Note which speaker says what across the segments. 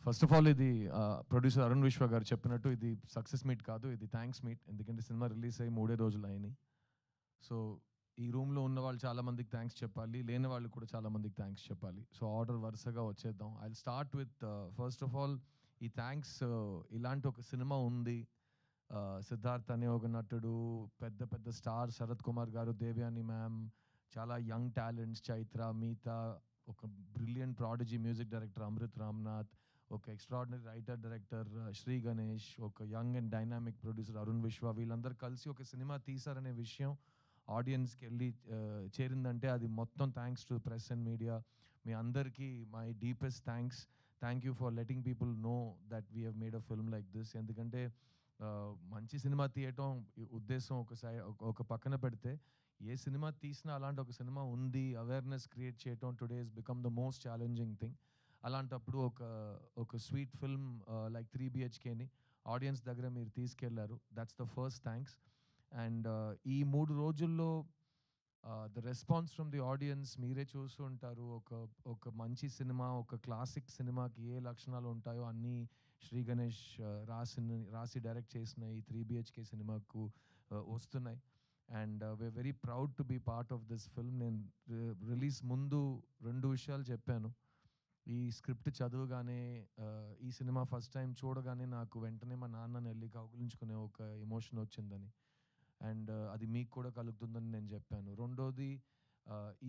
Speaker 1: First of all ఇది producer Arun విశ్వ గారు చెప్పినట్టు ఇది సక్సెస్ మీట్ కాదు, ఇది థ్యాంక్స్ మీట్. ఎందుకంటే సినిమా రిలీజ్ అయ్యి 3 రోజులు అయినాయి. సో ఈ రూమ్లో ఉన్న వాళ్ళు చాలా మందికి థ్యాంక్స్ చెప్పాలి, లేని వాళ్ళు కూడా చాలా మందికి థ్యాంక్స్ చెప్పాలి. సో ఆర్డర్ వరుసగా వచ్చేద్దాం. I start with first of all ఈ థ్యాంక్స్. ఇలాంటి ఒక సినిమా ఉంది, సిద్ధార్థ్ అనే ఒక నటుడు, పెద్ద పెద్ద స్టార్ శరత్ కుమార్ గారు, దేవ్యాని మ్యామ్, చాలా యంగ్ టాలెంట్స్ చైత్ర, మీతా, ఒక brilliant prodigy music director Amrit Ramnath, ఒక extraordinary writer director Shri Ganesh, ఒక young and dynamic producer Arun Vishwa, వీళ్ళందరూ కలిసి ఒక సినిమా తీశారనే విషయం ఆడియన్స్కి వెళ్ళి చేరిందంటే అది మొత్తం thanks to press and media. మీ అందరికీ my deepest thanks. Thank you for letting people know that we have made a film like this. ఎందుకంటే మంచి సినిమా తీయటం ఉద్దేశం ఒక పక్కన పెడితే, ఏ సినిమా తీసినా అలాంటి ఒక సినిమా ఉంది అవేర్నెస్ క్రియేట్ చేయటం today is become the most challenging thing. అలాంటప్పుడు ఒక స్వీట్ ఫిల్మ్ లైక్ 3 BHKని ఆడియన్స్ దగ్గర మీరు తీసుకెళ్లారు. That's the first thanks. And ఈ 3 రోజుల్లో the response from the audience మీరే చూస్తూ ఉంటారు. ఒక మంచి సినిమా, ఒక క్లాసిక్ సినిమాకి ఏ లక్షణాలు ఉంటాయో అన్నీ శ్రీ గణేష్ రాసి డైరెక్ట్ చేసిన ఈ 3 BHK సినిమాకు వస్తున్నాయి. And we are very proud to be part of this film. నేను రిలీజ్ ముందు 2 విషయాలు చెప్పాను. ఈ స్క్రిప్ట్ చదువుగానే, ఈ సినిమా ఫస్ట్ టైం చూడగానే నాకు వెంటనే మా నాన్నని వెళ్ళి కౌగిలించుకునే ఒక ఎమోషన్ వచ్చిందని, అండ్ అది మీకు కూడా కలుగుతుందని నేను చెప్పాను. రెండోది,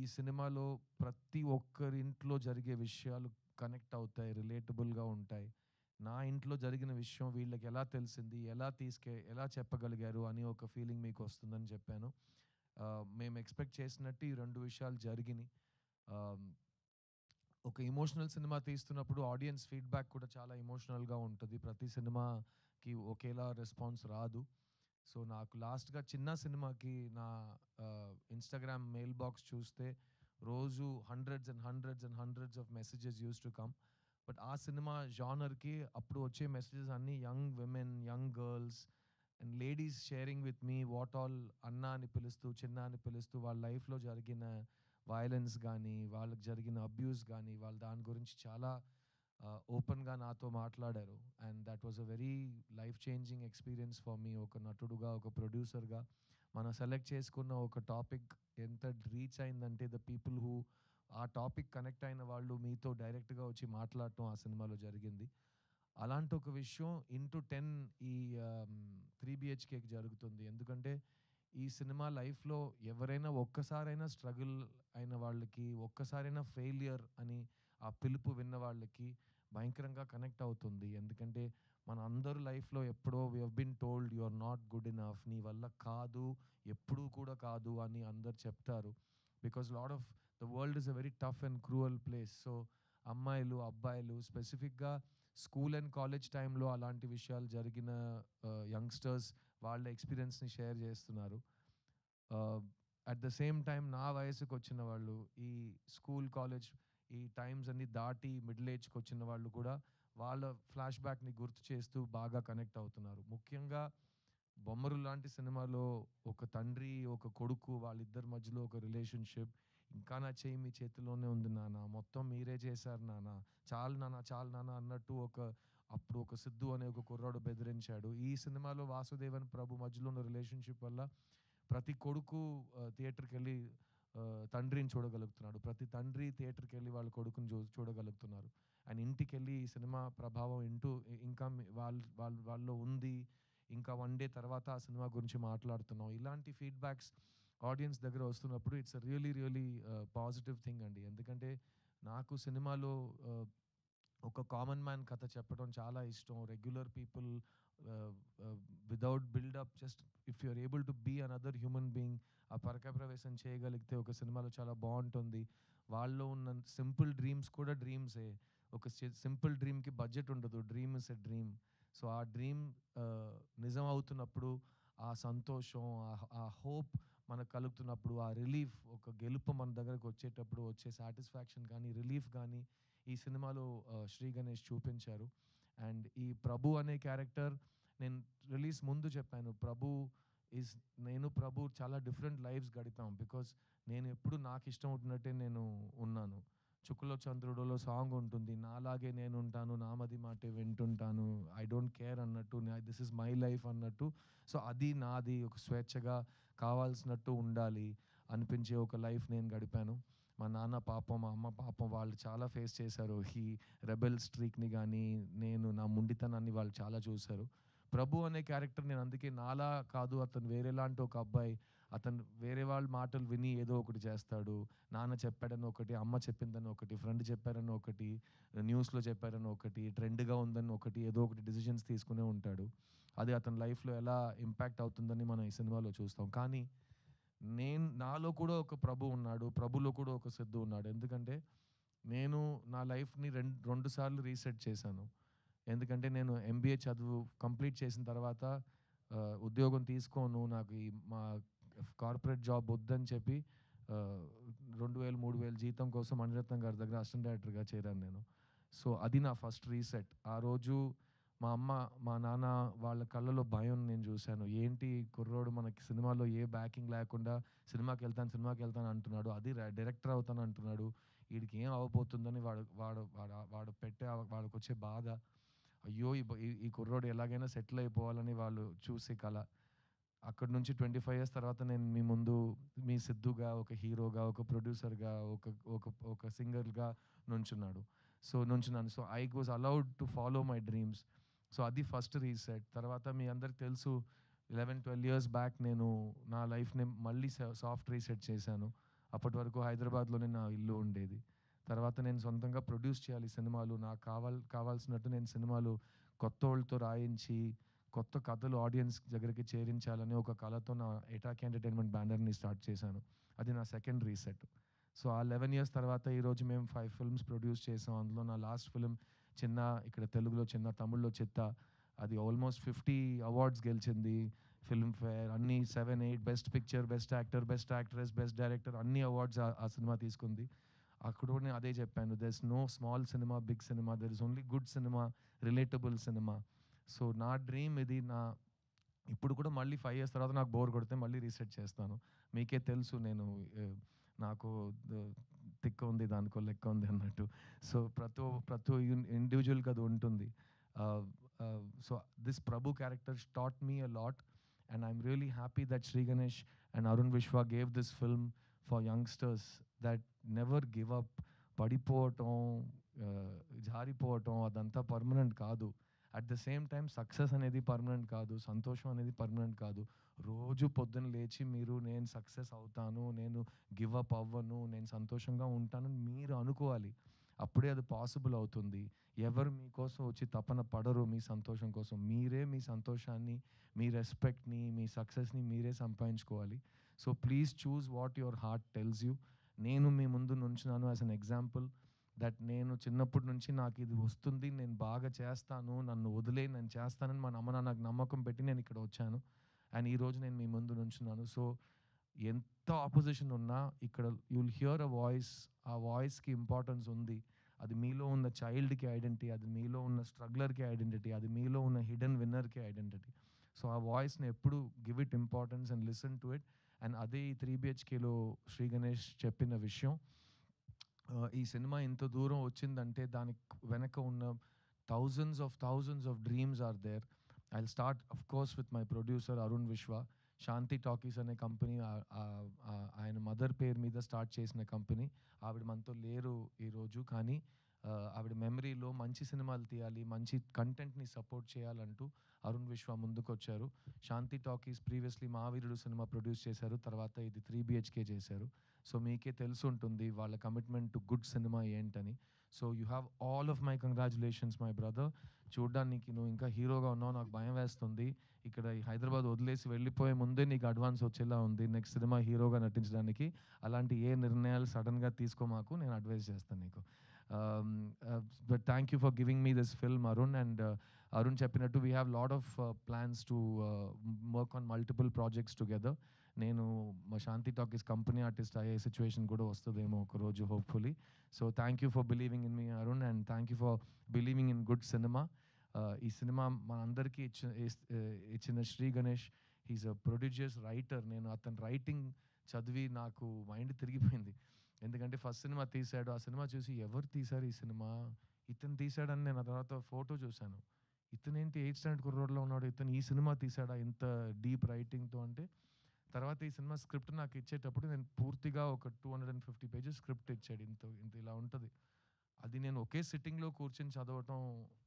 Speaker 1: ఈ సినిమాలో ప్రతి ఒక్కరింట్లో జరిగే విషయాలు కనెక్ట్ అవుతాయి, రిలేటబుల్గా ఉంటాయి. నా ఇంట్లో జరిగిన విషయం వీళ్ళకి ఎలా తెలిసింది, ఎలా చెప్పగలిగారు అని ఒక ఫీలింగ్ మీకు వస్తుందని చెప్పాను. మేము ఎక్స్పెక్ట్ చేసినట్టు ఈ 2 విషయాలు జరిగినాయి. ఒక ఎమోషనల్ సినిమా తీస్తున్నప్పుడు ఆడియన్స్ ఫీడ్బ్యాక్ కూడా చాలా ఎమోషనల్గా ఉంటుంది. ప్రతి సినిమాకి ఒకేలా రెస్పాన్స్ రాదు. సో నాకు లాస్ట్గా చిన్న సినిమాకి నా ఇన్స్టాగ్రామ్ మెయిల్ బాక్స్ చూస్తే రోజు hundreds of messages use to come. But ఆ సినిమా జానర్కి అప్పుడు వచ్చే మెసేజెస్ అన్నీ young women, young girls and ladies sharing with me what all, అన్న అని పిలుస్తూ, చిన్న అని పిలుస్తూ వాళ్ళ లైఫ్లో జరిగిన వైలెన్స్ కానీ, వాళ్ళకి జరిగిన అబ్యూస్ కానీ, వాళ్ళ దాని గురించి చాలా ఓపెన్గా నాతో మాట్లాడారు. And that was a very life changing experience for me. ఒక నటుడుగా, ఒక ప్రొడ్యూసర్గా మనం సెలెక్ట్ చేసుకున్న ఒక టాపిక్ ఎంత రీచ్ అయిందంటే, ద పీపుల్ హూ ఆ టాపిక్ కనెక్ట్ అయిన వాళ్ళు మీతో డైరెక్ట్గా వచ్చి మాట్లాడటం ఆ సినిమాలో జరిగింది. అలాంటి ఒక విషయం ఇంటూ 10 ఈ 3 BHKకి జరుగుతుంది. ఎందుకంటే ఈ సినిమా లైఫ్లో ఎవరైనా ఒక్కసారైనా స్ట్రగుల్ అయిన వాళ్ళకి, ఒక్కసారైనా ఫెయిలియర్ అని ఆ పిలుపు విన్న వాళ్ళకి భయంకరంగా కనెక్ట్ అవుతుంది. ఎందుకంటే మన అందరూ లైఫ్లో ఎప్పుడో we have been told you are not good enough, నీ వల్ల కాదు, ఎప్పుడూ కూడా కాదు అని అందరు చెప్తారు. Because lot of the world is a very tough and cruel place. So అమ్మాయిలు, అబ్బాయిలు, స్పెసిఫిక్గా స్కూల్ అండ్ కాలేజ్ టైంలో అలాంటి విషయాలు జరిగిన యంగ్స్టర్స్ వాళ్ళ ఎక్స్పీరియన్స్ని షేర్ చేస్తున్నారు. అట్ ద సేమ్ టైం నా వయసుకు వచ్చిన వాళ్ళు, ఈ స్కూల్ కాలేజ్ ఈ టైమ్స్ అన్ని దాటి మిడిల్ ఏజ్కి వచ్చిన వాళ్ళు కూడా వాళ్ళ ఫ్లాష్ బ్యాక్ని గుర్తు చేస్తూ బాగా కనెక్ట్ అవుతున్నారు. ముఖ్యంగా బొమ్మరు లాంటి సినిమాలో ఒక తండ్రి, ఒక కొడుకు, వాళ్ళిద్దరి మధ్యలో ఒక రిలేషన్షిప్, ఇంకా నా చేయి మీ చేతిలోనే ఉంది నాన్న, మొత్తం మీరే చేశారు నాన్న, చాలు నాన్న, చాలు నాన్న అన్నట్టు అప్పుడు ఒక సిద్ధు అనే ఒక కుర్రాడు బెదిరించాడు. ఈ సినిమాలో వాసుదేవన్ ప్రభు మధ్యలో ఉన్న రిలేషన్షిప్ వల్ల ప్రతి కొడుకు థియేటర్కి వెళ్ళి తండ్రిని చూడగలుగుతున్నాడు, ప్రతి తండ్రి థియేటర్కి వెళ్ళి వాళ్ళ కొడుకుని చూడగలుగుతున్నారు. అండ్ ఇంటికి వెళ్ళి ఈ సినిమా ప్రభావం ఇంకా వాళ్ళలో ఉంది, ఇంకా 1 డే తర్వాత ఆ సినిమా గురించి మాట్లాడుతున్నాం. ఇలాంటి ఫీడ్బ్యాక్స్ ఆడియన్స్ దగ్గర వస్తున్నప్పుడు ఇట్స్ రియలీ పాజిటివ్ థింగ్ అండి. ఎందుకంటే నాకు సినిమాలో ఒక కామన్ మ్యాన్ కథ చెప్పడం చాలా ఇష్టం. Regular people without buildup, just if you are able to be another human being, ఆ పరకాయ ప్రవేశం చేయగలిగితే ఒక సినిమాలో చాలా బాగుంటుంది. వాళ్ళలో ఉన్న సింపుల్ డ్రీమ్స్ కూడా డ్రీమ్సే. ఒక సింపుల్ డ్రీమ్కి బడ్జెట్ ఉండదు, dream is a dream. So ఆ డ్రీమ్ నిజం అవుతున్నప్పుడు ఆ సంతోషం, ఆ హోప్ మనకు కలుగుతున్నప్పుడు, ఆ రిలీఫ్, ఒక గెలుపు మన దగ్గరకు వచ్చేటప్పుడు వచ్చే సాటిస్ఫాక్షన్ కానీ, రిలీఫ్ కానీ ఈ సినిమాలో శ్రీ గణేష్ చూపించారు. అండ్ ఈ ప్రభు అనే క్యారెక్టర్ నేను రిలీజ్ ముందు చెప్పాను, నేను ప్రభు చాలా డిఫరెంట్ లైఫ్స్ గడిపాం. బికాస్ నేను ఎప్పుడు నాకు ఇష్టం వచ్చినట్టే నేను ఉన్నాను. 'చుక్కలో చంద్రుడులో' సాంగ్ ఉంటుంది. నాలాగే నేనుంటాను, నామది మాటే వింటుంటాను, ఐ డోంట్ కేర్ అన్నట్టు, దిస్ ఇస్ మై లైఫ్ అన్నట్టు. సో అది నాది, ఒక స్వేచ్ఛగా కావాల్సినట్టు ఉండాలి అనిపించే ఒక లైఫ్ నేను గడిపాను. మా నాన్న పాపం, మా అమ్మ పాపం వాళ్ళు చాలా ఫేస్ చేశారు. ఈ రెబెల్ స్ట్రీక్‌ని గానీ, నా మొండితనాన్ని వాళ్ళు చాలా చూసారు. ప్రభు అనే క్యారెక్టర్ నేను అందుకే నాలా కాదు, అతను వేరేలాంటి ఒక అబ్బాయి. అతను వేరే వాళ్ళ మాటలు విని ఏదో ఒకటి చేస్తాడు. నాన్న చెప్పాడని ఒకటి, అమ్మ చెప్పిందని ఒకటి, ఫ్రెండ్ చెప్పారని ఒకటి, న్యూస్‌లో చెప్పారని ఒకటి, ట్రెండ్‌గా ఉందని ఒకటి, ఏదో ఒకటి డెసిషన్స్ తీసుకునే ఉంటాడు. అది అతని లైఫ్‌లో ఎలా ఇంపాక్ట్ అవుతుందని మనం ఈ సినిమాలో చూస్తాం. కానీ నాలో కూడా ఒక ప్రభు ఉన్నాడు. ప్రభులో కూడా ఒక సిద్ధు ఉన్నాడు. ఎందుకంటే నేను నా లైఫ్‌ని 2 సార్లు రీసెట్ చేశాను. ఎందుకంటే నేను ఎంబీఏ చదువు కంప్లీట్ చేసిన తర్వాత ఉద్యోగం తీసుకోను, నాకు ఈ మా కార్పొరేట్ జాబ్ వద్దని చెప్పి 2000, 3000 జీతం కోసం మణిరత్నం గారి దగ్గర అసిస్టెంట్ డైరెక్టర్‌గా చేరాను నేను. సో అది నా ఫస్ట్ రీసెట్. ఆ రోజు మా అమ్మ, మా నాన్న వాళ్ళ కళ్ళలో భయం నేను చూశాను. ఏంటి కుర్రోడు మనకి సినిమాలో ఏ బ్యాకింగ్ లేకుండా సినిమాకెళ్తాను అంటున్నాడు. అది డైరెక్టర్ అవుతాను అంటున్నాడు. ఈడికి ఏం అవ్వబోతుందని వాడు వాడు వాడు వాడు పెట్టే వాడికొచ్చే బాధ. అయ్యో! ఈ కుర్రోడు ఎలాగైనా సెటిల్ అయిపోవాలని వాళ్ళు చూసే కల. అక్కడి నుంచి 25 ఇయర్స్ తర్వాత నేను మీ ముందు మీ సిద్ధుగా, ఒక హీరోగా, ఒక ప్రొడ్యూసర్‌గా, ఒక ఒక ఒక సింగర్‌గా నుంచున్నాను. So, I was allowed to follow my dreams. So, అది ఫస్ట్ రీసెట్. తర్వాత మీ అందరికి తెలుసు 11, 12 ఇయర్స్ బ్యాక్ నేను నా లైఫ్‌ని మళ్ళీ సాఫ్ట్ రీసెట్ చేశాను. అప్పటి వరకు హైదరాబాద్‌లోనే నా ఇల్లు ఉండేది. తర్వాత నేను సొంతంగా ప్రొడ్యూస్ చేయాలి సినిమాలు. నాకు కావాల్సినట్టు నేను సినిమాలు కొత్తోళ్ళతో రాయించి, కొత్త కథలు ఆడియన్స్ దగ్గరికి చేరించాలని ఒక కలతో నా ఎటాక్ ఎంటర్‌టైన్‌మెంట్ బ్యానర్‌ని స్టార్ట్ చేశాను. అది నా సెకండ్ రీసెట్. సో, ఆ 11 ఇయర్స్ తర్వాత ఈరోజు మేము 5 ఫిల్మ్స్ ప్రొడ్యూస్ చేసాం. అందులో నా లాస్ట్ ఫిల్మ్ ఇక్కడ తెలుగులో 'చిన్న', తమిళ్లో 'చిత్త'. అది ఆల్మోస్ట్ 50 అవార్డ్స్ గెలిచింది. ఫిల్మ్‌ఫేర్ అన్నీ 7, 8 best picture, best actor, best actress, best director అన్ని అవార్డ్స్ ఆ సినిమా తీసుకుంది. అక్కడ కూడా నేను అదే చెప్పాను. There is no small cinema, big cinema. There is only good cinema, relatable cinema. So, నా డ్రీమ్ ఇది. ఇప్పుడు కూడా మళ్ళీ 5 ఇయర్స్ తర్వాత నాకు బోర్ కొడితే మళ్ళీ రీసెట్ చేస్తాను. మీకే తెలుసు నేను నాకు ద తిక్క ఉంది, దానికో లెక్క ఉంది అన్నట్టు. సో, ప్రతి ఇండివిడ్యువల్‌కి అది ఉంటుంది. So, this Prabhu character taught me a lot and I'm really happy that Shri Ganesh and Arun Vishwa gave this film for youngsters that never give up. పడిపోవటం, జారిపోవటం అదంతా పర్మనెంట్ కాదు. At the same time success అనేది పర్మనెంట్ కాదు. సంతోషం అనేది పర్మనెంట్ కాదు. రోజు పొద్దున లేచి నేను సక్సెస్ అవుతాను, నేను గివ్ అప్ అవ్వను, నేను సంతోషంగా ఉంటానని మీరు అనుకోవాలి. అప్పుడే అది పాసిబుల్ అవుతుంది. ఎవరు మీకోసం వచ్చి తపన పడరు మీ సంతోషం కోసం. మీరే మీ సంతోషాన్ని, మీ రెస్పెక్ట్‌ని, మీ సక్సెస్‌ని మీరే సంపాదించుకోవాలి. So, please choose what your heart tells you. నేను మీ ముందు నుంచున్నాను యాస్ ఎన్ ఎగ్జాంపుల్ దట్ నేను చిన్నప్పటి నుంచి నాకు ఇది వస్తుంది, నేను బాగా చేస్తాను, నన్ను వదిలేయి నేను చేస్తానని మా అమ్మ నాన్న నాకు నమ్మకం పెట్టి నేను ఇక్కడ వచ్చాను. అండ్ ఈరోజు నేను మీ ముందు నుంచున్నాను. సో, ఎంత ఆపోజిషన్ ఉన్నా ఇక్కడ you will here a voice. ఆ వాయిస్‌కి ఇంపార్టెన్స్ ఉంది. అది మీలో ఉన్న చైల్డ్‌కి ఐడెంటిటీ, అది మీలో ఉన్న స్ట్రగ్లర్‌కి ఐడెంటిటీ, అది మీలో ఉన్న హిడెన్ విన్నర్‌కి ఐడెంటిటీ. సో, ఆ వాయిస్‌ని ఎప్పుడు give it importance and listen to it. And అదే ఈ 3 బిహెచ్‌కేలో శ్రీ గణేష్ చెప్పిన విషయం. ఈ సినిమా ఇంత దూరం వచ్చిందంటే దానికి వెనక ఉన్న thousands of dreams are there. I'll start of course with my producer Arun Vishwa. Shanti Talkies అనే కంపెనీ ఆయన మదర్ పేరు మీద స్టార్ట్ చేసిన కంపెనీ. ఆవిడ మనతో లేరు ఈరోజు. కానీ ఆవిడ మెమరీలో మంచి సినిమాలు తీయాలి, మంచి కంటెంట్‌ని సపోర్ట్ చేయాలంటూ అరుణ్ విశ్వ ముందుకొచ్చారు. శాంతి టాకీస్ ప్రీవియస్‌లీ 'మహావీరుడు' సినిమా ప్రొడ్యూస్ చేశారు. తర్వాత ఇది 3 బిహెచ్‌కే చేశారు. సో, మీకే తెలిసుంటుంది వాళ్ళ కమిట్మెంట్ టు గుడ్ సినిమా ఏంటని. So, you have all of my congratulations my brother. చూడ్డానికి నువ్వు ఇంకా హీరోగా ఉన్నావు. నాకు భయం వేస్తుంది. ఇక్కడ ఈ హైదరాబాద్ వదిలేసి వెళ్ళిపోయే ముందే నీకు అడ్వాన్స్ వచ్చేలా ఉంది నెక్స్ట్ సినిమా హీరోగా నటించడానికి. అలాంటి ఏ నిర్ణయాలు సడన్‌గా తీసుకోమాకు. నేను అడ్వైస్ చేస్తాను నీకు. But thank you for giving me this film Arun. And Arun చెప్పినట్టు we have lot of plans to work on multiple projects together. నేను మా శాంతి టాకీస్ కంపెనీ ఆర్టిస్ట్ అయ్యే సిచ్యువేషన్ కూడా వస్తుందేమో ఒకరోజు hopefully. So, thank you for believing in me Arun and thank you for believing in good cinema. ఈ సినిమా మనందరికీ ఇచ్చిన Shri Ganesh he is a prodigious writer. నేను అతని రైటింగ్ చదివి నాకు మైండ్ తిరిగిపోయింది. ఎందుకంటే ఫస్ట్ సినిమా తీశాడు. ఆ సినిమా చూసి ఎవరు తీశారు ఈ సినిమా? ఇతను తీశాడని నేను ఆ తర్వాత ఫోటో చూసాను. ఇతనేంటి 8థ్ స్టాండర్డ్ కుర్రోడిలా ఉన్నాడు. ఇతను ఈ సినిమా తీశాడా ఇంత డీప్ రైటింగ్‌తో అంటే, తర్వాత ఈ సినిమా స్క్రిప్ట్ నాకు ఇచ్చేటప్పుడు నేను పూర్తిగా ఒక 250 పేజెస్ స్క్రిప్ట్ ఇచ్చాడు. ఇంత ఇంత ఇలా ఉంటది. అది నేను ఒకే సిట్టింగ్‌లో కూర్చొని చదవటం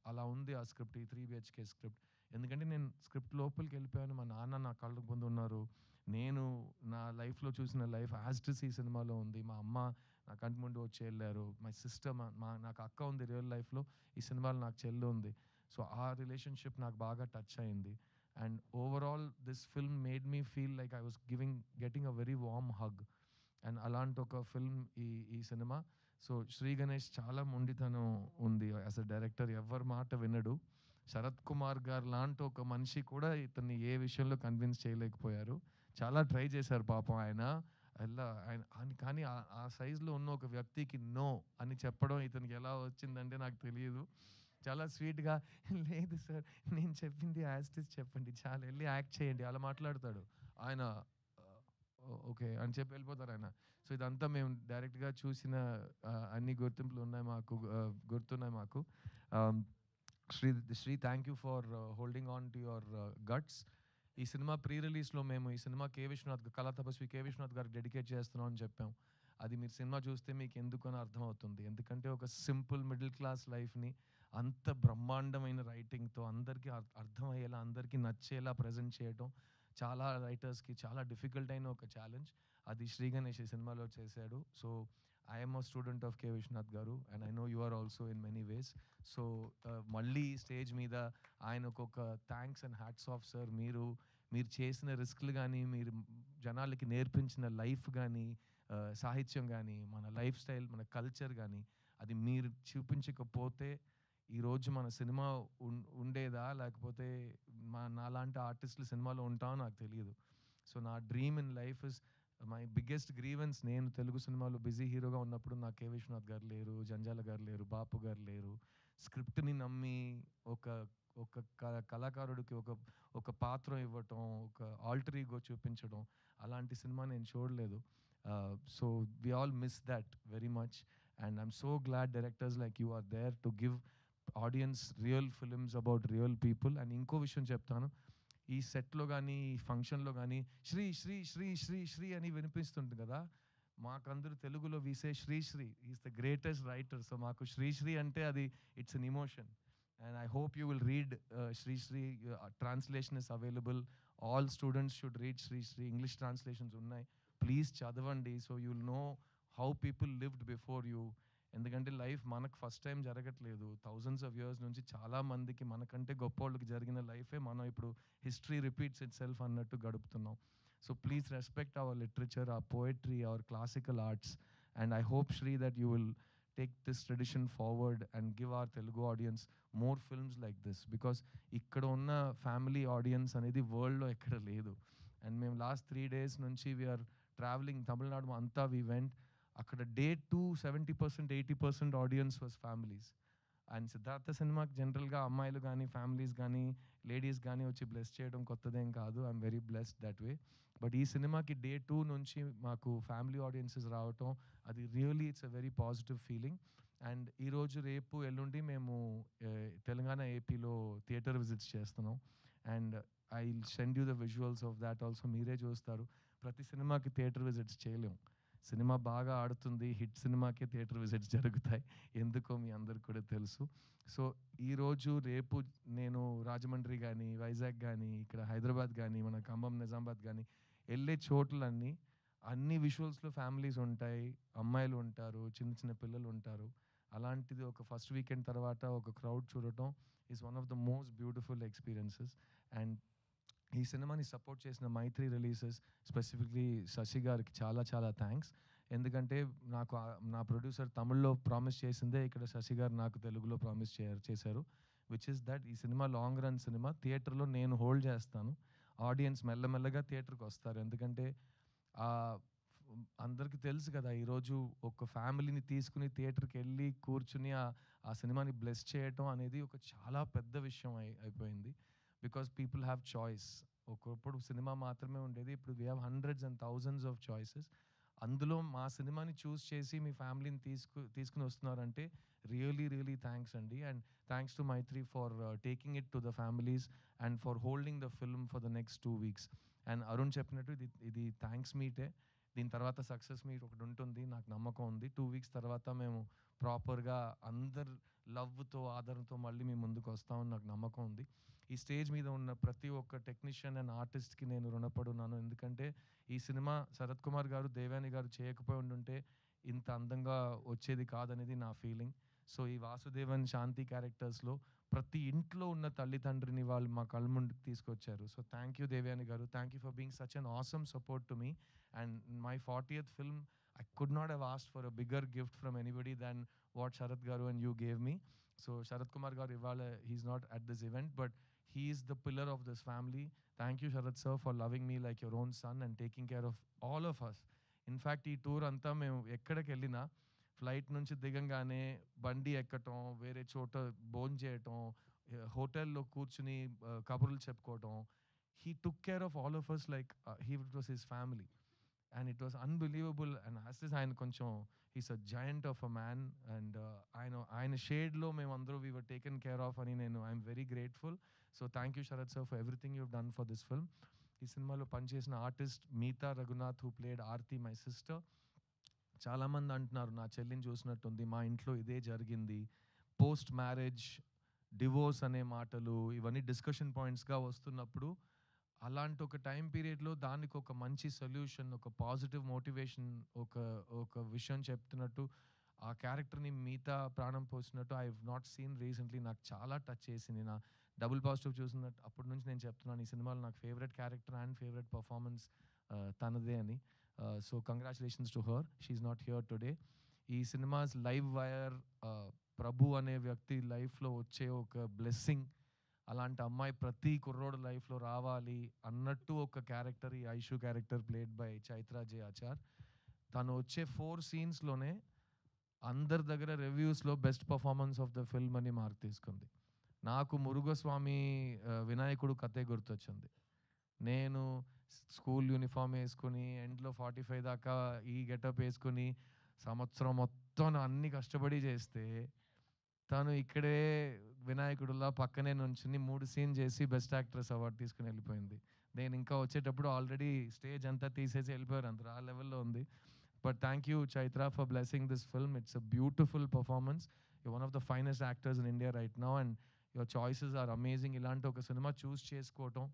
Speaker 1: అలా ఉంది ఆ స్క్రిప్ట్. ఈ 3 బీహెచ్‌కే స్క్రిప్ట్. ఎందుకంటే నేను స్క్రిప్ట్ లోపలికెళ్ళిపోయాను. మా నాన్న నా కళ్ళ ముందు ఉన్నారు. నేను నా లైఫ్‌లో చూసిన లైఫ్ యాజ్ ఇట్ ఈజ్ ఈ సినిమాలో ఉంది. మా అమ్మ నా కంటి ముందు వచ్చి ఎళ్లారు. మై సిస్టర్ నాకు అక్క ఉంది రియల్ లైఫ్‌లో. ఈ సినిమాలో నాకు చెల్లి ఉంది. సో, ఆ రిలేషన్‌షిప్ నాకు బాగా టచ్ అయింది. And overall this film made me feel like I was getting a very warm hug. And అలాంటి ఒక ఫిల్మ్ ఈ ఈ సినిమా. సో, 'శ్రీ గణేష్' చాలా మొండితనం ఉంది యాస్ ఎ డైరెక్టర్. ఎవ్వరి మాట వినడు. శరత్ కుమార్ గారు లాంటి ఒక మనిషి కూడా ఇతన్ని ఏ విషయంలో కన్విన్స్ చేయలేకపోయారు. చాలా ట్రై చేశారు పాపం ఆయన. కానీ ఆ సైజ్‌లో ఉన్న ఒక వ్యక్తికి నో అని చెప్పడం ఇతనికి ఎలా వచ్చిందంటే నాకు తెలీదు. చాలా స్వీట్‌గా లేదు సార్, నేను చెప్పింది యాజ్ ఇట్ ఈజ్ చెప్పండి. చాలు ఎళ్లి యాక్ట్ చేయండి అలా మాట్లాడతాడు. ఆయన ఓకే అని చెప్పి వెళ్ళిపోతారాయన. సో, ఇదంతా మేము డైరెక్ట్‌గా చూసిన అన్ని గుర్తింపులు ఉన్నాయి మాకు. గుర్తున్నాయి మాకు. Ah, Shri Shri thank you for holding on to your guts. ఈ సినిమా ప్రీ రిలీజ్‌లో మేము ఈ సినిమా కళా తపస్వి కే. విశ్వనాథ్ గారికి డెడికేట్ చేస్తున్నాం అని చెప్పాం. అది మీరు సినిమా చూస్తే మీకు ఎందుకని అర్థమవుతుంది. ఎందుకంటే ఒక సింపుల్ మిడిల్ క్లాస్ లైఫ్‌ని అంత బ్రహ్మాండమైన రైటింగ్‌తో అందరికీ అర్థమయ్యేలా, అందరికీ నచ్చేలా ప్రెజెంట్ చేయడం చాలా రైటర్స్‌కి చాలా డిఫికల్ట్ అయిన ఒక ఛాలెంజ్. అది శ్రీ గణేష్ ఈ సినిమాలో చేశాడు. So, I am a student of K. Vishwanath గారు and I know you are also in many ways. So, మళ్ళీ స్టేజ్ మీద ఆయనకొక thanks and hats off sir. మీరు చేసిన రిస్క్‌లు గానీ, మీరు జనాలకి నేర్పించిన లైఫ్ గానీ, సాహిత్యం గానీ, మన లైఫ్ స్టైల్, మన కల్చర్ గానీ, అది మీరు చూపించకపోతే ఈరోజు మన సినిమా ఉండేదా? లేకపోతే నాలాంటి ఆర్టిస్టులు సినిమాలో ఉంటామో నాకు తెలీదు. సో, నా dream in life is my biggest grievance. నేను తెలుగు సినిమాలో బిజీ హీరోగా ఉన్నప్పుడు నాకు కె. విశ్వనాథ్ గారు లేరు, జంజాల గారు లేరు, బాపు గారు లేరు. స్క్రిప్ట్‌ని నమ్మి ఒక ఒక కళాకారుడికి ఒక పాత్ర ఇవ్వటం, ఒక ఆల్టర్ ఈగో చూపించడం, అలాంటి సినిమా నేను చూడలేదు. So, we all miss that very much. And I'm so glad directors like you are there to give audience real films about real people. And ఇంకో విషయం చెప్తాను. ఈ సెట్‌లో గానీ, ఈ ఫంక్షన్‌లో గానీ శ్రీ శ్రీ శ్రీ శ్రీ శ్రీ అని వినిపిస్తుంది కదా! మాకందరూ తెలుగులో we say Sri Sri. He is the greatest writer. So, మాకు శ్రీశ్రీ అంటే అది it's an emotion. And I hope you will read Sri Sri. Translation is available. All students should read Sri Sri. English translations ఉన్నాయి. ప్లీజ్ చదవండి. So, you will know how people lived before you. ఎందుకంటే life మనకు first time జరగట్లేదు. Thousands of years నుంచి చాలా మందికి మనకంటే గొప్పోళ్ళకి జరిగిన లైఫే మనం ఇప్పుడు హిస్టరీ రిపీట్స్ ఇట్‌సెల్ఫ్ అన్నట్టు గడుపుతున్నాం. So, please respect our literature, our poetry, our classical arts. And I hope Shri that you will take this tradition forward and give our Telugu audience more films like this, because ఇక్కడ ఉన్న family audience అనేది వరల్డ్‌లో ఎక్కడ లేదు. And మేము last 3 days నుంచి we are travelling Tamil Nadu అంతా we went. అక్కడ day 2 70%, 80% audience was families. And Siddhartha సినిమాకి జనరల్‌గా అమ్మాయిలు గానీ, ఫ్యామిలీస్ గానీ, లేడీస్ గానీ వచ్చి బ్లెస్ చేయడం కొత్తదేం కాదు. I'm very blessed that way. But ఈ సినిమాకి డే 2 నుంచి మాకు ఫ్యామిలీ ఆడియన్సెస్ రావటం, అది really it's a very positive feeling. And ఈరోజు, రేపు, ఎల్లుండి మేము తెలంగాణ, ఏపీలో థియేటర్ విజిట్స్ చేస్తున్నాం. And I will send you the visuals of that also. మీరే చూస్తారు. ప్రతి సినిమాకి థియేటర్ విజిట్స్ చేయలేం. సినిమా బాగా ఆడుతుంది, హిట్ సినిమాకే థియేటర్ విజిట్స్ జరుగుతాయి. ఎందుకో మీ అందరికి కూడా తెలుసు. సో, ఈరోజు, రేపు నేను రాజమండ్రి గానీ, వైజాగ్ గానీ, ఇక్కడ హైదరాబాద్ గానీ, మన ఖమ్మం, నిజామాబాద్ గానీ వెళ్ళే చోట్లన్నీ అన్ని విజువల్స్‌లో ఫ్యామిలీస్ ఉంటాయి, అమ్మాయిలు ఉంటారు, చిన్న చిన్న పిల్లలు ఉంటారు. అలాంటిది ఒక ఫస్ట్ వీకెండ్ తర్వాత ఒక క్రౌడ్ చూడటం is one of the most beautiful experiences. And ఈ సినిమాని సపోర్ట్ చేసిన మైత్రి రిలీజెస్, స్పెసిఫిక్‌లీ శశి గారికి చాలా చాలా థ్యాంక్స్. ఎందుకంటే నాకు నా ప్రొడ్యూసర్ తమిళ్‌లో ప్రామిస్ చేసిందే ఇక్కడ శశి గారు నాకు తెలుగులో ప్రామిస్ చేశారు. విచ్ ఇస్ దట్ ఈ సినిమా లాంగ్ రన్ సినిమా. థియేటర్‌లో నేను హోల్డ్ చేస్తాను. ఆడియన్స్ మెల్లమెల్లగా థియేటర్‌కొస్తారు. ఎందుకంటే ఆహ్, అందరికి తెలుసు కదా! ఈరోజు ఒక ఫ్యామిలీని తీసుకొని థియేటర్‌కెళ్ళి కూర్చుని ఆ సినిమాని బ్లెస్ చేయటం అనేది ఒక చాలా పెద్ద విషయం అయిపోయింది. Because people have choice. ఒకప్పుడు సినిమా మాత్రమే ఉండేది. ఇప్పుడు we have hundreds and thousands of choices. అందులో మా సినిమాని చూస్ చేసి మీ ఫ్యామిలీని తీసుకుని వస్తున్నారంటే రియలీ థ్యాంక్స్ అండి. And thanks to Mythri for taking it to the families and for holding the film for the next 2 weeks. And Arun చెప్పినట్టు ఇది థ్యాంక్స్ మీటే. దీని తర్వాత సక్సెస్ మీట్ ఒకటి ఉంటుంది, నాకు నమ్మకం ఉంది. 2 వీక్స్ తర్వాత మేము ప్రాపర్గా అందరు లవ్తో ఆదరణతో మళ్ళీ మీ ముందుకు వస్తామని నాకు నమ్మకం ఉంది. ఈ స్టేజ్ మీద ఉన్న ప్రతి ఒక్క టెక్నీషియన్ అండ్ ఆర్టిస్ట్కి నేను రుణపడి ఉన్నాను. ఎందుకంటే ఈ సినిమా శరత్ కుమార్ గారు, దేవాని గారు చేయకపోయి ఉండుంటే ఇంత అందంగా వచ్చేది కాదనేది నా ఫీలింగ్. సో ఈ వాసుదేవన్, శాంతి క్యారెక్టర్స్లో ప్రతి ఇంట్లో ఉన్న తల్లిదండ్రిని వాళ్ళు మా కళ్ళ ముందుకు తీసుకొచ్చారు. సో థ్యాంక్ యూ దేవయాని గారు, thank you for being such an awesome support to me. And my 40th film, I could not have asked for a bigger gift from anybody than what Sharath Garu and you gave me. So Sharath Kumar Garu ivala, he's not at this event, but he is the pillar of this family. Thank you Sharath sir for loving me like your own son and taking care of all of us. In fact ఈ tour అంతా మేము ఎక్కడికి వెళ్ళినా flight నుంచి దిగంగానే బండి ఎక్కటం, వేరే చోట భోజనం చేయటం, హోటల్లో కూర్చుని కబుర్లు చెప్పుకోవటం, he took care of all of us like it was his family. And it was unbelievable. And as is ఆయన కొంచెం he's a giant of a man, and ఆయన షేడ్లో మేమందరూ we were taken care of అని I'm very grateful. So thank you Sharath sir for everything you've done for this film. ఈ సినిమాలో పనిచేసిన artist Meetha Raghunath who played Aarti, my sister. చాలామంది అంటున్నారు నా చెల్లిని చూసినట్టుంది, మా ఇంట్లో ఇదే జరిగింది, పోస్ట్ మ్యారేజ్ డివోర్స్ అనే మాటలు ఇవన్నీ డిస్కషన్ పాయింట్స్గా వస్తున్నప్పుడు అలాంటి ఒక టైం పీరియడ్లో దానికి ఒక మంచి సొల్యూషన్, ఒక పాజిటివ్ మోటివేషన్, ఒక విషయం చెప్తున్నట్టు ఆ క్యారెక్టర్ని మిగతా ప్రాణం పోసినట్టు I have not seen recently. నాకు చాలా టచ్ చేసింది. నా డబుల్ పాజిటివ్ చూసినట్టు అప్పటి నుంచి నేను చెప్తున్నాను ఈ సినిమాలో నాకు favourite character and favourite performance తనదే అని. So congratulations to her, she's not here today. ఈ సినిమాస్ లైవ్ వైర్ ప్రభు అనే వ్యక్తి లైఫ్లో వచ్చే ఒక బ్లెస్సింగ్. అలాంటి అమ్మాయి ప్రతి కుర్రోడు లైఫ్లో రావాలి అన్నట్టు ఒక క్యారెక్టర్, ఈ Aishu character played by Chaitra J Achar. తను వచ్చే 4 సీన్స్లోనే అందరి దగ్గర రివ్యూస్లో best performance of the film అని మార్క్ తీసుకుంది. నాకు మురుగస్వామి వినాయకుడు కథే గుర్తొచ్చింది. నేను స్కూల్ యూనిఫామ్ వేసుకుని ఎండ్లో 45 దాకా ఈ గెటప్ వేసుకుని సంవత్సరం మొత్తం అన్ని కష్టపడి చేస్తే తను ఇక్కడే వినాయకుడులా పక్కనే నుంచుని 3 సీన్ చేసి బెస్ట్ యాక్ట్రెస్ అవార్డు తీసుకుని వెళ్ళిపోయింది. నేను ఇంకా వచ్చేటప్పుడు ఆల్రెడీ స్టేజ్ అంతా తీసేసి వెళ్ళిపోయారు, అందరు ఆ లెవెల్లో ఉంది. But thank you Chaitra for blessing this film. It's a beautiful performance. You one of the finest actors in India right now and your choices are amazing. ఇలాంటి ఒక సినిమా చూస్ చేసుకోవటం,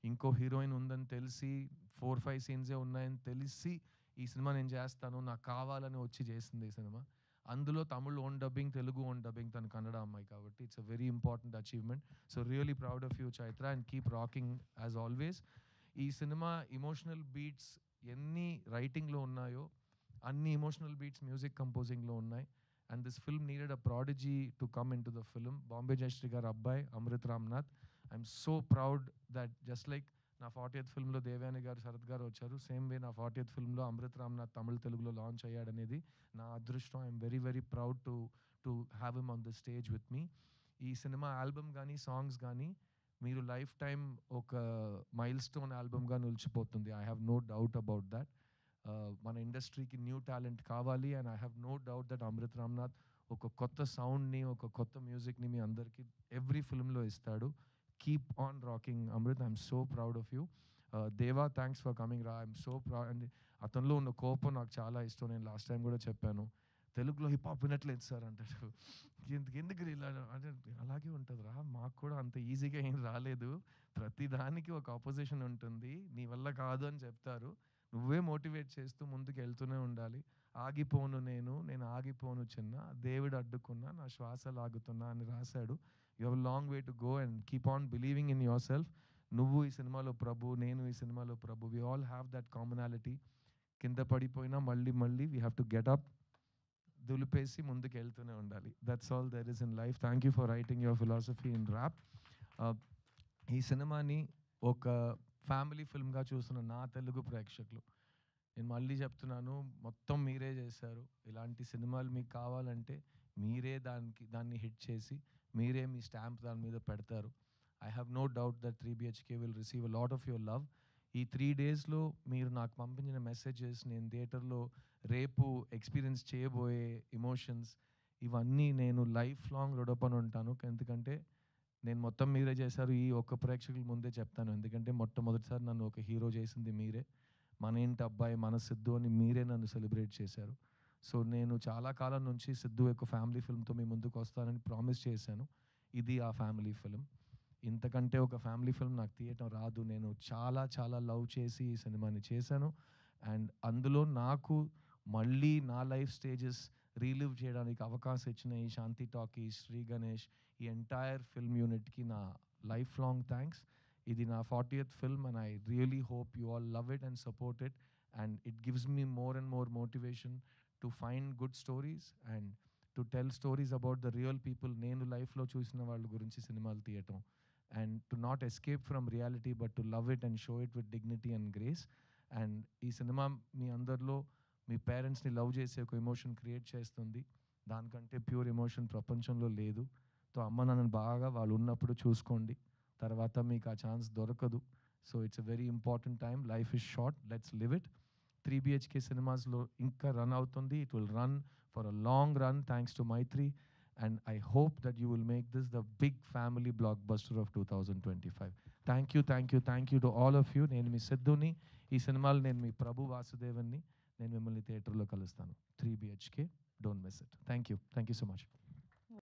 Speaker 1: ఇంకో హీరోయిన్ ఉందని తెలిసి 4-5 సీన్సే ఉన్నాయని తెలిసి ఈ సినిమా నేను చేస్తాను నాకు కావాలని వచ్చి చేసింది ఈ సినిమా. అందులో Tamil own dubbing, Telugu own dubbing, తను కన్నడ అమ్మాయి కాబట్టి it's a very important achievement. So really proud of you Chaitra and keep rocking as always. ఈ సినిమా ఇమోషనల్ బీట్స్ ఎన్ని రైటింగ్లో ఉన్నాయో అన్ని ఇమోషనల్ బీట్స్ మ్యూజిక్ కంపోజింగ్లో ఉన్నాయి. And this film needed a prodigy to come in to the film. Bombay Jayashree garu అబ్బాయి Amrit Ramnath. I'm so proud that just like నా 40th ఫిల్మ్లో Devayani గారు, శరత్ గారు వచ్చారు, సేమ్ వే నా 40th ఫిల్మ్లో అమృత్ రామ్నాథ్ తమిళ్ తెలుగులో లాంచ్ అయ్యాడనేది నా అదృష్టం. I'm very very proud to have him on the stage with me. ఈ సినిమా ఆల్బమ్ కానీ సాంగ్స్ కానీ మీరు లైఫ్ టైం ఒక మైల్ స్టోన్ ఆల్బమ్గా నిలిచిపోతుంది. I have no doubt about that. మన ఇండస్ట్రీకి న్యూ టాలెంట్ కావాలి and I have no doubt that Amrit Ramnath ఒక కొత్త సౌండ్ని, ఒక కొత్త మ్యూజిక్ని మీ అందరికీ ఎవ్రీ ఫిల్మ్లో ఇస్తాడు. Keep on rocking Amrit, I'm so proud of you. దేవా థ్యాంక్స్ ఫర్ కమింగ్ రా, ఐఎమ్ సో ప్రౌడ్. అండ్ అతనిలో ఉన్న కోపం నాకు చాలా ఇష్టం. నేను లాస్ట్ టైం కూడా చెప్పాను, తెలుగులో హిప్ హాప్ వినట్లేదు సార్ అంటాడు. ఎందుకు ఇలా అంటే అలాగే ఉంటుంది రా, మాకు కూడా అంత ఈజీగా ఏం రాలేదు, ప్రతి దానికి ఒక ఆపోజిషన్ ఉంటుంది, నీ వల్ల కాదు అని చెప్తారు, నువ్వే మోటివేట్ చేస్తూ ముందుకు వెళ్తూనే ఉండాలి. ఆగిపోను నేను ఆగిపోను చిన్న, దేవుడు అడ్డుకున్నా నా శ్వాస లాగుతున్నా అని రాశాడు. You have long way to go and keep on believing in your yourself ఈ సినిమాలో ప్రభు, నేను ఈ సినిమాలో Prabhu. We all have that commonality. కింద పడిపోయినా మళ్ళీ we have to get up, దులిపేసి ముందుకు వెళ్తూనే ఉండాలి. That's all there is in life. Thank you for writing your philosophy in rap. ఈ సినిమాని ఒక ఫ్యామిలీ ఫిల్మ్గా చూస్తున్న నా తెలుగు ప్రేక్షకులు, నేను మళ్ళీ చెప్తున్నాను, మొత్తం మీరే చేశారు. ఇలాంటి సినిమాలు మీకు కావాలంటే మీరే దాన్ని హిట్ చేసి మీరే మీ స్టాంప్ దాని మీద పెడతారు. I have no doubt that 3BHK will receive a lot of your love. ఈ 3 డేస్‌లో మీరు నాకు పంపించిన మెసేజెస్, నేను థియేటర్‌లో రేపు ఎక్స్‌పీరియన్స్ చేయబోయే ఎమోషన్స్, ఇవన్నీ నేను లైఫ్ లాంగ్ రుణపడి ఉంటాను. ఎందుకంటే నేను మొత్తం మీరే చేశారు. ఈ ఒక్క ప్రేక్షకుల ముందే చెప్తాను. ఎందుకంటే మొట్టమొదటిసారి నన్ను ఒక హీరో చేసింది మీరే. మన ఇంటి అబ్బాయి, మన సిద్ధు అని మీరే నన్ను సెలబ్రేట్ చేశారు. సో, నేను చాలా కాలం నుంచి సిద్ధు యొక్క ఫ్యామిలీ ఫిల్మ్‌తో మీ ముందుకొస్తానని ప్రామిస్ చేశాను. ఇది ఆ ఫ్యామిలీ ఫిల్మ్. ఇంతకంటే ఒక ఫ్యామిలీ ఫిల్మ్ నాకు తీయటం రాదు. నేను చాలా చాలా లవ్ చేసి ఈ సినిమాని చేశాను. అండ్ అందులో నాకు మళ్ళీ నా లైఫ్ స్టేజెస్ రీలివ్ చేయడానికి అవకాశం ఇచ్చిన ఈ శాంతి టాకీస్, శ్రీ గణేష్, ఈ ఎంటైర్ ఫిల్మ్ యూనిట్‌కి నా లైఫ్ లాంగ్ థాంక్స్. ఇది నా 40th film and I really hope you all love it and support it. And it gives me more and more motivation to find good stories and to tell stories about the real people. నేను లైఫ్‌లో చూసిన వాళ్ళ గురించి సినిమాలు తీయటం. And to not escape from reality but to love it and show it with dignity and grace. And ఈ cinema మీ అందరిలో మీ పేరెంట్స్‌ని లవ్ చేసే ఒక ఎమోషన్ క్రియేట్ చేస్తుంది. దానికంటే ప్యూర్ ఎమోషన్ ప్రపంచంలో లేదు. సో, అమ్మ నాన్నని బాగా వాళ్ళు ఉన్నప్పుడు చూసుకోండి. తర్వాత మీకు ఆ ఛాన్స్ దొరకదు. So, it's a very important time. Life is short. Let's live it. 3 BHK సినిమాస్‌లో ఇంకా రన్ అవుతుంది. It will run for a long run thanks to Mythri. And I hope that you will make this the big family blockbuster of 2025. Thank you, thank you, thank you to all of you. నేను మీ సిద్ధుని. ఈ సినిమాలో నేను మీ ప్రభు వాసుదేవన్ని. నేను మిమ్మల్ని థియేటర్‌లో కలుస్తాను. 3 BHK. Don't miss it. Thank you. Thank you so much.